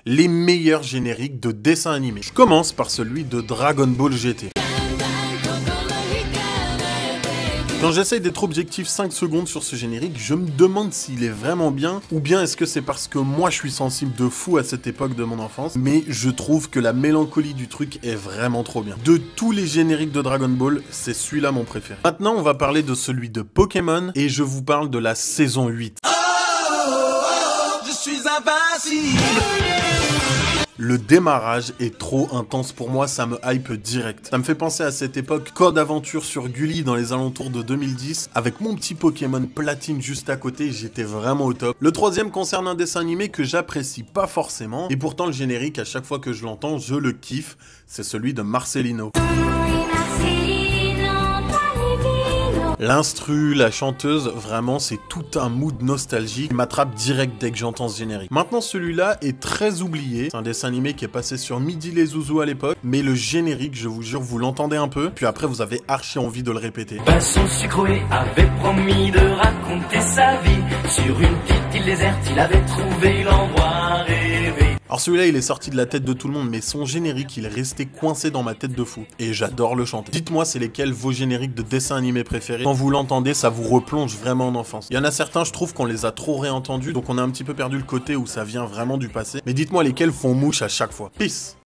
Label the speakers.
Speaker 1: les meilleurs génériques de dessins animés. Je commence par celui de Dragon Ball GT. Quand j'essaye d'être objectif 5 secondes sur ce générique, je me demande s'il est vraiment bien, ou bien est-ce que c'est parce que moi je suis sensible de fou à cette époque de mon enfance, mais je trouve que la mélancolie du truc est vraiment trop bien. De tous les génériques de Dragon Ball, c'est celui-là mon préféré. Maintenant, on va parler de celui de Pokémon, et je vous parle de la saison 8.
Speaker 2: Je suis invincible.
Speaker 1: Le démarrage est trop intense pour moi, ça me hype direct. Ça me fait penser à cette époque Code Aventure sur Gulli dans les alentours de 2010, avec mon petit Pokémon Platine juste à côté, j'étais vraiment au top. Le troisième concerne un dessin animé que j'apprécie pas forcément, et pourtant le générique, à chaque fois que je l'entends, je le kiffe, c'est celui de Marcelino. L'instru, la chanteuse, vraiment c'est tout un mood nostalgique qui m'attrape direct dès que j'entends ce générique. Maintenant celui-là est très oublié, c'est un dessin animé qui est passé sur Midi les Zouzous à l'époque, mais le générique, je vous jure, vous l'entendez un peu, puis après vous avez archi envie de le répéter.
Speaker 3: Vincent Sucré avait promis de raconter sa vie, sur une petite île déserte il avait trouvé l'endroit rêvé.
Speaker 1: Alors celui-là il est sorti de la tête de tout le monde, mais son générique il est resté coincé dans ma tête de fou, et j'adore le chanter. Dites-moi c'est lesquels vos génériques de dessins animés préférés. Quand vous l'entendez, ça vous replonge vraiment en enfance. Il y en a certains, je trouve qu'on les a trop réentendus, donc on a un petit peu perdu le côté où ça vient vraiment du passé, mais dites-moi lesquels font mouche à chaque fois. Peace.